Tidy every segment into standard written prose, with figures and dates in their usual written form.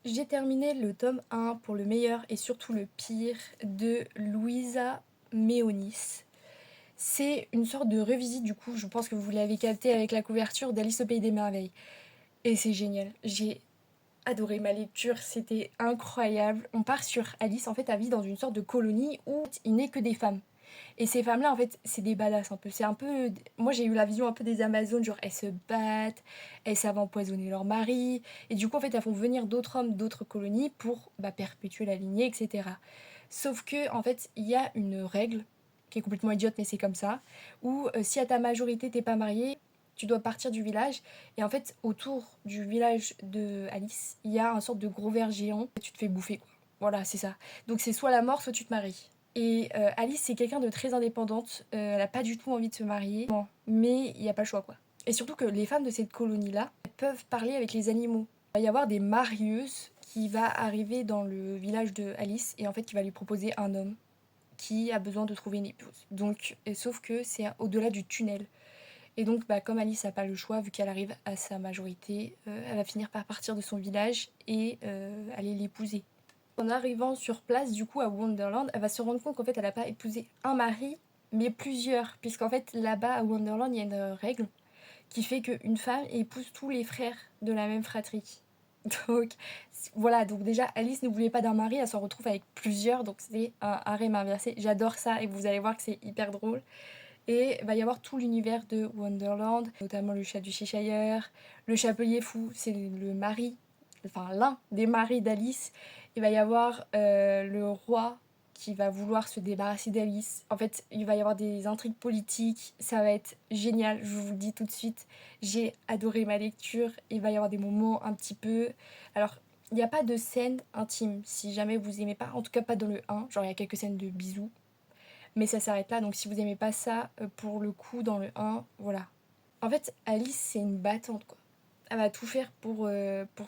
J'ai terminé le tome 1 pour le meilleur et surtout le pire de Louisa Meonis. C'est une sorte de revisite du coup, je pense que vous l'avez capté avec la couverture d'Alice au Pays des Merveilles. Et c'est génial, j'ai adoré ma lecture, c'était incroyable. On part sur Alice, en fait, elle vit dans une sorte de colonie où il n'est que des femmes. Et ces femmes-là, en fait, c'est des badass un peu. C'est un peu. Moi, j'ai eu la vision un peu des Amazones, genre elles se battent, elles savent empoisonner leur mari. Et du coup, en fait, elles font venir d'autres hommes d'autres colonies pour perpétuer la lignée, etc. Sauf que, en fait, il y a une règle qui est complètement idiote, mais c'est comme ça, où si à ta majorité t'es pas marié, tu dois partir du village. Et en fait, autour du village de Alice, il y a un sorte de gros ver géant. Et tu te fais bouffer, quoi. Voilà, c'est ça. Donc c'est soit la mort, soit tu te maries. Et Alice, c'est quelqu'un de très indépendante. Elle a pas du tout envie de se marier. Bon, mais il n'y a pas le choix, quoi. Et surtout que les femmes de cette colonie-là peuvent parler avec les animaux. Il va y avoir des marieuses qui va arriver dans le village de Alice et en fait qui va lui proposer un homme qui a besoin de trouver une épouse. Donc, sauf que c'est au-delà du tunnel. Et donc, comme Alice n'a pas le choix, vu qu'elle arrive à sa majorité, elle va finir par partir de son village et aller l'épouser. En arrivant sur place, du coup, à Wonderland, elle va se rendre compte qu'en fait, elle n'a pas épousé un mari, mais plusieurs. Puisqu'en fait, là-bas, à Wonderland, il y a une règle qui fait qu'une femme épouse tous les frères de la même fratrie. Donc, voilà. Donc, déjà, Alice ne voulait pas d'un mari, elle s'en retrouve avec plusieurs. Donc, c'est un harem inversé. J'adore ça et vous allez voir que c'est hyper drôle. Et il va y avoir tout l'univers de Wonderland, notamment le chat du Cheshire, le chapelier fou, c'est le mari, enfin l'un des maris d'Alice. Il va y avoir le roi qui va vouloir se débarrasser d'Alice. En fait, il va y avoir des intrigues politiques, ça va être génial, je vous le dis tout de suite. J'ai adoré ma lecture, il va y avoir des moments un petit peu... Alors, il n'y a pas de scène intime, si jamais vous aimez pas, en tout cas pas dans le 1, genre il y a quelques scènes de bisous, mais ça s'arrête là. Donc si vous aimez pas ça, pour le coup, dans le 1, voilà. En fait, Alice, c'est une battante, quoi. Elle va tout faire pour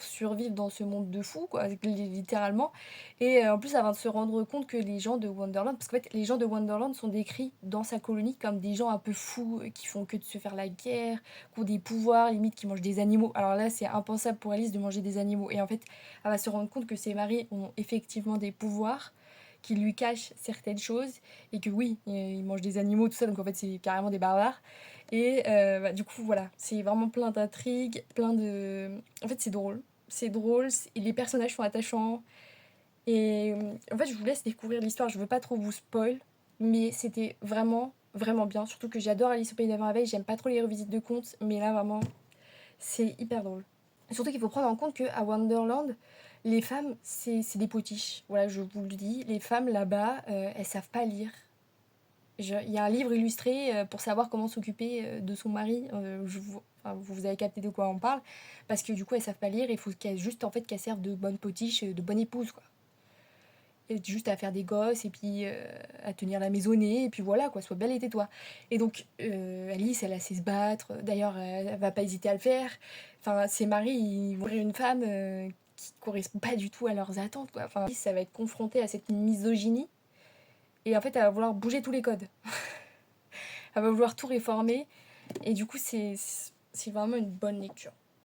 survivre dans ce monde de fous, quoi, littéralement. Et en plus, elle va se rendre compte que les gens de Wonderland, parce qu'en fait, les gens de Wonderland sont décrits dans sa colonie comme des gens un peu fous, qui font que de se faire la guerre, qui ont des pouvoirs, limite qui mangent des animaux. Alors là, c'est impensable pour Alice de manger des animaux. Et en fait, elle va se rendre compte que ses maris ont effectivement des pouvoirs, qui lui cachent certaines choses, et que oui, ils mangent des animaux, tout ça, donc en fait, c'est carrément des barbares. Et du coup, voilà, c'est vraiment plein d'intrigues, plein de... En fait, c'est drôle. C'est drôle, et les personnages sont attachants. Et en fait, je vous laisse découvrir l'histoire, je veux pas trop vous spoil, mais c'était vraiment, vraiment bien. Surtout que j'adore Alice au Pays des Merveilles, j'aime pas trop les revisites de contes, mais là, vraiment, c'est hyper drôle. Surtout qu'il faut prendre en compte qu'à Wonderland, les femmes, c'est des potiches. Voilà, je vous le dis. Les femmes là-bas, elles savent pas lire. Il y a un livre illustré pour savoir comment s'occuper de son mari. Enfin, vous avez capté de quoi on parle. Parce que du coup, elles savent pas lire. Il faut juste en fait qu'elles servent de bonnes potiches, de bonnes épouses, quoi. Et juste à faire des gosses et puis à tenir la maisonnée. Et puis voilà, quoi, sois belle et tais-toi. Et donc, Alice, elle a sait se battre. D'ailleurs, elle va pas hésiter à le faire. Enfin, ses maris, ils vont une femme qui correspond pas du tout à leurs attentes, quoi. Enfin, Alice, ça va être confrontée à cette misogynie. Et en fait, elle va vouloir bouger tous les codes. Elle va vouloir tout réformer. Et du coup, c'est vraiment une bonne lecture.